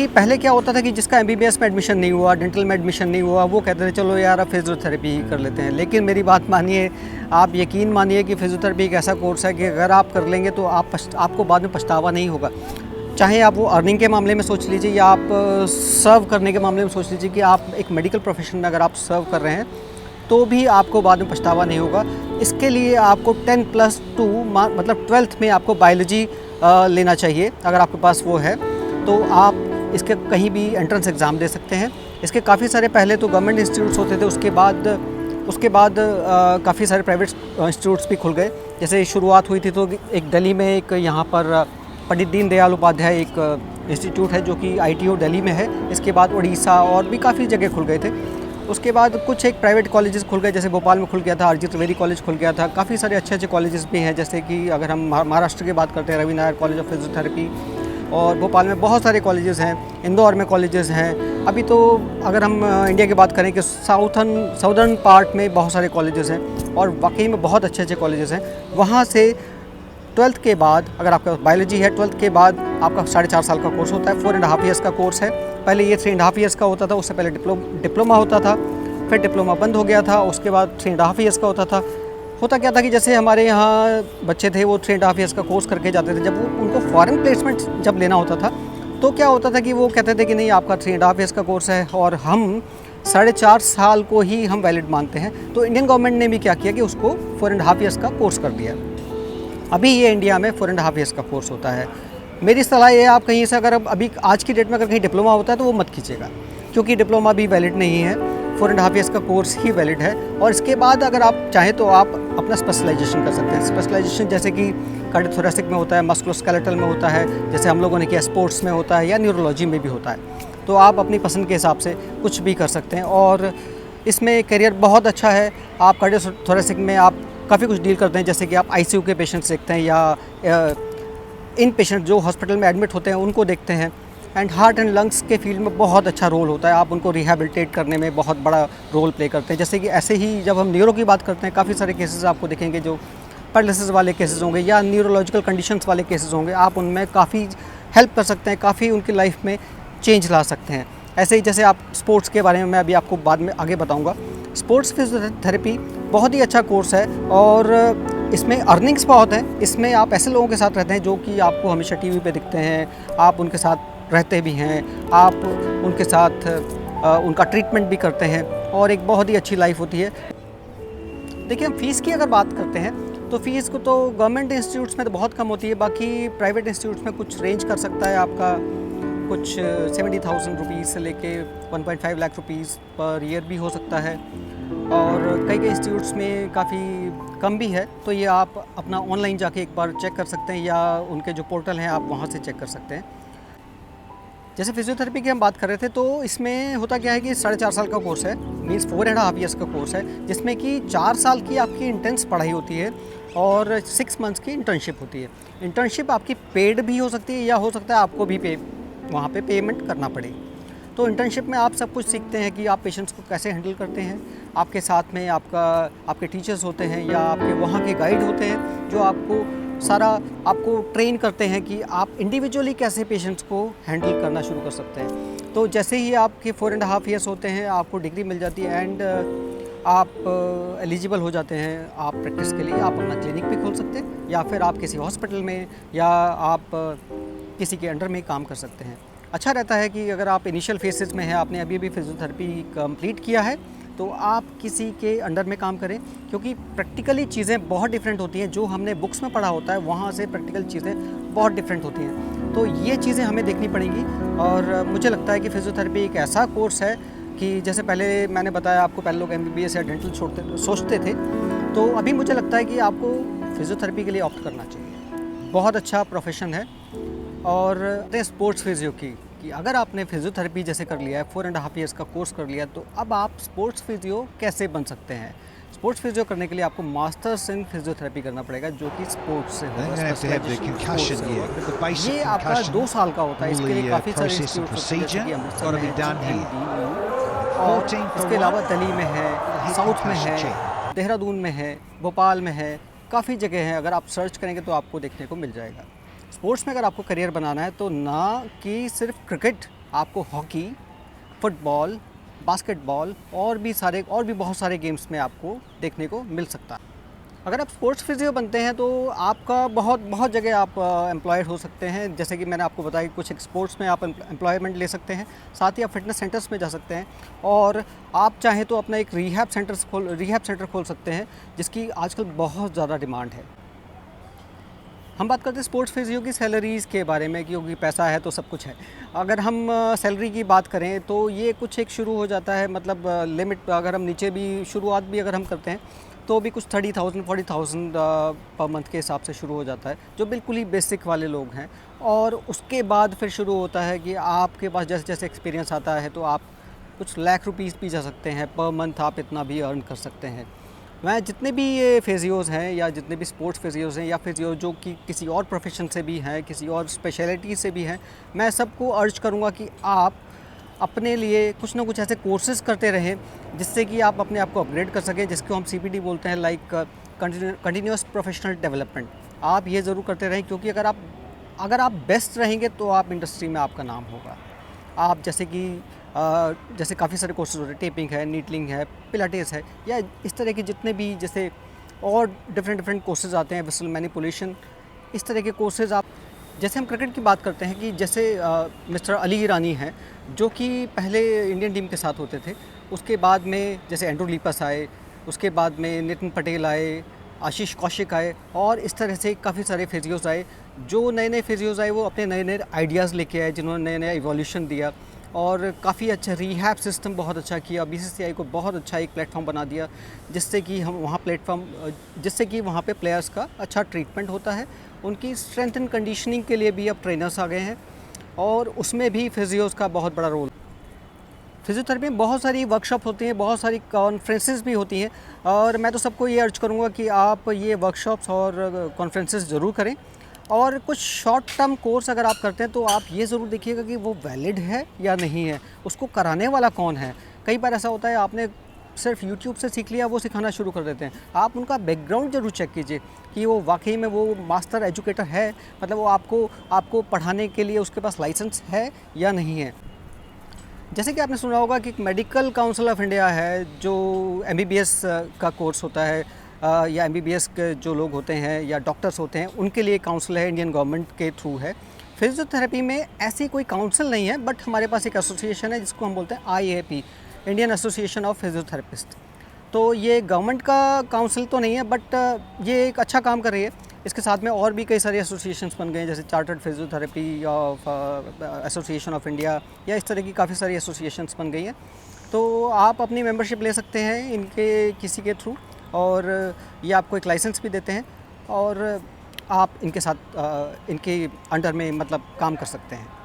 कि पहले क्या होता था कि जिसका एमबीबीएस में एडमिशन नहीं हुआ, डेंटल में एडमिशन नहीं हुआ, वो कहते थे चलो यार अब फिजियोथेरेपी ही कर लेते हैं। लेकिन मेरी बात मानिए, आप यकीन मानिए कि फिजियोथेरेपी एक ऐसा कोर्स है कि अगर आप कर लेंगे तो आपको बाद में पछतावा नहीं होगा। चाहे आप वो अर्निंग के मामले में सोच लीजिए या आप सर्व करने के मामले में सोच लीजिए कि आप एक मेडिकल प्रोफेशन में अगर आप सर्व कर रहे हैं तो भी आपको बाद में पछतावा नहीं होगा। इसके लिए आपको 10+2 मतलब 12th में आपको बायोलॉजी लेना चाहिए। अगर आपके पास वो है तो आप इसके कहीं भी एंट्रेंस एग्ज़ाम दे सकते हैं। इसके काफ़ी सारे पहले तो गवर्नमेंट इंस्टीट्यूट्स होते थे, उसके बाद काफ़ी सारे प्राइवेट इंस्टीट्यूट्स भी खुल गए। जैसे शुरुआत हुई थी तो एक दिल्ली में एक यहाँ पर पंडित दीनदयाल उपाध्याय एक इंस्टीट्यूट है जो कि ITO दिल्ली में है। इसके बाद उड़ीसा और भी काफ़ी जगह खुल गए थे। उसके बाद कुछ एक प्राइवेट कॉलेजेस खुल गए, जैसे भोपाल में खुल गया था, RG त्रिवेदी कॉलेज खुल गया था। काफ़ी सारे अच्छे कॉलेजेस भी हैं, जैसे कि अगर हम महाराष्ट्र की बात करते हैं Ravi Nair college of physiotherapy, और भोपाल में बहुत सारे कॉलेजेस हैं, इंदौर में कॉलेजेस हैं। अभी तो अगर हम इंडिया की बात करें कि साउदर्न पार्ट में बहुत सारे कॉलेजेस हैं और वाकई में बहुत अच्छे कॉलेजेस हैं। वहाँ से 12th के बाद अगर आपका बायोलॉजी है, 12th के बाद आपका 4.5 साल का कोर्स होता है, 4.5 ईयर्स का कोर्स है। पहले ये 3.5 ईयर्स का होता था, उससे पहले डिप्लोमा होता था, फिर डिप्लोमा बंद हो गया था, उसके बाद 3.5 ईयर्स का होता था। होता क्या था कि जैसे हमारे यहाँ बच्चे थे वो 3.5 ईयर्स का कोर्स करके जाते थे, जब उनको फॉरेन प्लेसमेंट जब लेना होता था तो क्या होता था कि वो कहते थे कि नहीं आपका 3.5 ईयर्स का कोर्स है और हम 4.5 साल को ही हम वैलिड मानते हैं। तो इंडियन गवर्नमेंट ने भी क्या किया कि उसको 4.5 ईयर्स का कोर्स कर दिया। अभी ये इंडिया में 4.5 ईयर्स का कोर्स होता है। मेरी सलाह ये है, आप कहीं से अगर अभी आज की डेट में अगर कहीं डिप्लोमा होता है तो वो मत कीजिएगा, क्योंकि डिप्लोमा भी वैलिड नहीं है, 4.5 ईयर्स का कोर्स ही वैलिड है। और इसके बाद अगर आप चाहें तो आप अपना स्पेशलाइजेशन कर सकते हैं। स्पेशलाइजेशन जैसे कि कार्डियोथोरेसिक में होता है, मस्कुलोस्केलेटल में होता है, जैसे हम लोगों ने किया स्पोर्ट्स में होता है, या न्यूरोलॉजी में भी होता है। तो आप अपनी पसंद के हिसाब से कुछ भी कर सकते हैं और इसमें करियर बहुत अच्छा है। आप कार्डियोथोरेसिक में आप काफ़ी कुछ डील करते हैं, जैसे कि आप ICU के पेशेंट्स देखते हैं या इन पेशेंट जो हॉस्पिटल में एडमिट होते हैं उनको देखते हैं। एंड हार्ट एंड लंग्स के फील्ड में बहुत अच्छा रोल होता है, आप उनको रिहेबिलिटेट करने में बहुत बड़ा रोल प्ले करते हैं। जैसे कि ऐसे ही जब हम न्यूरो की बात करते हैं, काफ़ी सारे केसेस आपको दिखेंगे जो पैरालिसिस वाले केसेस होंगे या न्यूरोलॉजिकल कंडीशंस वाले केसेस होंगे, आप उनमें काफ़ी हेल्प कर सकते हैं, काफ़ी उनकी लाइफ में चेंज ला सकते हैं। ऐसे ही जैसे आप स्पोर्ट्स के बारे में मैं अभी आपको बाद में आगे बताऊँगा। स्पोर्ट्स फिजियोथेरेपी बहुत ही अच्छा कोर्स है और इसमें अर्निंग्स बहुत हैं। इसमें आप ऐसे लोगों के साथ रहते हैं जो कि आपको हमेशा टीवी पे दिखते हैं, आप उनके साथ रहते भी हैं, आप उनके साथ उनका ट्रीटमेंट भी करते हैं और एक बहुत ही अच्छी लाइफ होती है। देखिए, हम फ़ीस की अगर बात करते हैं तो फ़ीस को तो गवर्नमेंट इंस्टीट्यूट्स में तो बहुत कम होती है, बाकी प्राइवेट इंस्टीट्यूट्स में कुछ रेंज कर सकता है आपका कुछ 70,000 रुपीज़ से लेके 1.5 लाख रुपीज़ पर ईयर भी हो सकता है और कई इंस्टीट्यूट्स में काफ़ी कम भी है। तो ये आप अपना ऑनलाइन जाके एक बार चेक कर सकते हैं या उनके जो पोर्टल हैं आप वहाँ से चेक कर सकते हैं। जैसे फिजियोथेरेपी की हम बात कर रहे थे तो इसमें होता क्या है कि 4.5 साल का कोर्स है, मीन्स 4.5 ईयर्स का कोर्स है, जिसमें कि 4 साल की आपकी इंटेंस पढ़ाई होती है और 6 मंथ्स की इंटर्नशिप होती है। इंटर्नशिप आपकी पेड भी हो सकती है या हो सकता है आपको भी वहाँ पे पेमेंट करना पड़े। तो इंटर्नशिप में आप सब कुछ सीखते हैं कि आप पेशेंट्स को कैसे हैंडल करते हैं। आपके साथ में आपके टीचर्स होते हैं या आपके वहाँ के गाइड होते हैं जो आपको ट्रेन करते हैं कि आप इंडिविजुअली कैसे पेशेंट्स को हैंडल करना शुरू कर सकते हैं। तो जैसे ही आपके 4.5 ईयर्स होते हैं आपको डिग्री मिल जाती है एंड आप एलिजिबल हो जाते हैं। आप प्रैक्टिस के लिए आप अपना क्लिनिक भी खोल सकते हैं या फिर आप किसी हॉस्पिटल में या आप किसी के अंडर में काम कर सकते हैं। अच्छा रहता है कि अगर आप इनिशियल फेसेस में हैं, आपने अभी फिजियोथेरेपी कंप्लीट किया है, तो आप किसी के अंडर में काम करें, क्योंकि प्रैक्टिकली चीज़ें बहुत डिफरेंट होती हैं। जो हमने बुक्स में पढ़ा होता है वहाँ से प्रैक्टिकल चीज़ें बहुत डिफरेंट होती हैं। तो ये चीज़ें हमें देखनी पड़ेंगी और मुझे लगता है कि फिजियोथेरेपी एक ऐसा कोर्स है कि जैसे पहले मैंने बताया आपको, पहले लोग MBBS या डेंटल सोचते थे, तो अभी मुझे लगता है कि आपको फिजियोथेरेपी के लिए ऑप्ट करना चाहिए। बहुत अच्छा प्रोफेशन है। और स्पोर्ट्स फिजियो कि अगर आपने फिजियोथेरेपी जैसे कर लिया है, 4.5 ईयर्स का कोर्स कर लिया, तो अब आप स्पोर्ट्स फिजियो कैसे बन सकते हैं। स्पोर्ट्स फिजियो करने के लिए आपको मास्टर्स इन फिजियोथेरेपी करना पड़ेगा, जो कि स्पोर्ट्स से होगा। ये आपका 2 साल का होता है। इसके लिए काफ़ी सारे इंस्टीट्यूट्स होते हैं, और इसके अलावा दिल्ली में है, साउथ में है, देहरादून में है, भोपाल में है, काफ़ी जगह हैं। अगर आप सर्च करेंगे तो आपको देखने को मिल जाएगा। स्पोर्ट्स में अगर आपको करियर बनाना है तो ना कि सिर्फ क्रिकेट आपको हॉकी, फुटबॉल, बास्केटबॉल और भी बहुत सारे गेम्स में आपको देखने को मिल सकता है। अगर आप स्पोर्ट्स फिजियो बनते हैं तो आपका बहुत बहुत जगह आप एम्प्लॉयड हो सकते हैं। जैसे कि मैंने आपको बताया कि कुछ एक स्पोर्ट्स में आप एम्प्लॉयमेंट ले सकते हैं, साथ ही आप फिटनेस सेंटर्स में जा सकते हैं, और आप चाहें तो अपना एक रिहैब सेंटर खोल सकते हैं, जिसकी आजकल बहुत ज़्यादा डिमांड है। हम बात करते हैं स्पोर्ट्स फिजियो की सैलरीज़ के बारे में, क्योंकि पैसा है तो सब कुछ है। अगर हम सैलरी की बात करें तो ये कुछ एक शुरू हो जाता है, मतलब लिमिट अगर हम नीचे भी शुरुआत भी अगर हम करते हैं तो भी कुछ 30,000 40,000 पर मंथ के हिसाब से शुरू हो जाता है, जो बिल्कुल ही बेसिक वाले लोग हैं। और उसके बाद फिर शुरू होता है कि आपके पास जैसे जैसे एक्सपीरियंस आता है तो आप कुछ लाख रुपीज़ भी जा सकते हैं, पर मंथ आप इतना भी अर्न कर सकते हैं। मैं जितने भी ये फिजियोज़ हैं या जितने भी स्पोर्ट्स फिजियोज़ हैं या फिजियो जो कि किसी और प्रोफेशन से भी हैं, किसी और स्पेशलिटी से भी हैं, मैं सबको अर्ज करूँगा कि आप अपने लिए कुछ ना कुछ ऐसे कोर्सेज़ करते रहें जिससे कि आप अपने आप को अपग्रेड कर सकें, जिसको हम CPD बोलते हैं, लाइक कंटिन्यूस प्रोफेशनल डेवलपमेंट। आप ये ज़रूर करते रहें, क्योंकि अगर आप बेस्ट रहेंगे तो आप इंडस्ट्री में आपका नाम होगा। आप जैसे काफ़ी सारे कोर्सेज होते हैं, टेपिंग है, नीडलिंग है, पिलाटेस है, या इस तरह के जितने भी जैसे और डिफरेंट कोर्सेज आते हैं, विसल मैनिपुलेशन, इस तरह के कोर्सेज आप, जैसे हम क्रिकेट की बात करते हैं कि जैसे मिस्टर अली ईरानी हैं जो कि पहले इंडियन टीम के साथ होते थे, उसके बाद में जैसे एंड्रू लीपस आए, उसके बाद में नितिन पटेल आए, आशीष कौशिक आए, और इस तरह से काफ़ी सारे फिजियोज़ आए। जो नए नए फिजियोज़ आए वो अपने नए नए आइडियाज़ लेके आए, जिन्होंने नया नया इवोल्यूशन दिया और काफ़ी अच्छा रिहैब सिस्टम बहुत अच्छा किया। BCCI को बहुत अच्छा एक प्लेटफॉर्म बना दिया, जिससे कि वहाँ पे प्लेयर्स का अच्छा ट्रीटमेंट होता है। उनकी स्ट्रेंथ एंड कंडीशनिंग के लिए भी अब ट्रेनर्स आ गए हैं, और उसमें भी फिजियोज़ का बहुत बड़ा रोल। फिजियोथेरेपी में बहुत सारी वर्कशॉप होती हैं, बहुत सारी कॉन्फ्रेंसेस भी होती हैं, और मैं तो सबको ये अर्ज करूँगा कि आप ये वर्कशॉप्स और कॉन्फ्रेंसेस ज़रूर करें। और कुछ शॉर्ट टर्म कोर्स अगर आप करते हैं तो आप ये ज़रूर देखिएगा कि वो वैलिड है या नहीं है, उसको कराने वाला कौन है। कई बार ऐसा होता है आपने सिर्फ यूट्यूब से सीख लिया, वो सिखाना शुरू कर देते हैं। आप उनका बैकग्राउंड ज़रूर चेक कीजिए कि वो वाकई में वो मास्टर एजुकेटर है, मतलब वो आपको पढ़ाने के लिए उसके पास लाइसेंस है या नहीं है। जैसे कि आपने सुना होगा कि मेडिकल काउंसिल ऑफ इंडिया है, जो MBBS का कोर्स होता है, या MBBS के जो लोग होते हैं या डॉक्टर्स होते हैं, उनके लिए काउंसिल है, इंडियन गवर्नमेंट के थ्रू है। फिजियोथेरेपी में ऐसी कोई काउंसिल नहीं है, बट हमारे पास एक एसोसिएशन है जिसको हम बोलते हैं IAP, Indian association of physiotherapist. तो ये गवर्नमेंट का काउंसिल तो नहीं है, बट ये एक अच्छा काम कर रही है। इसके साथ में और भी कई सारे एसोसिएशंस बन गए हैं, जैसे chartered physiotherapy of association of India, या इस तरह की काफ़ी सारी एसोसिएशंस बन गई हैं। तो आप अपनी मेंबरशिप ले सकते हैं इनके किसी के थ्रू, और ये आपको एक लाइसेंस भी देते हैं, और आप इनके साथ इनके अंडर में मतलब काम कर सकते हैं।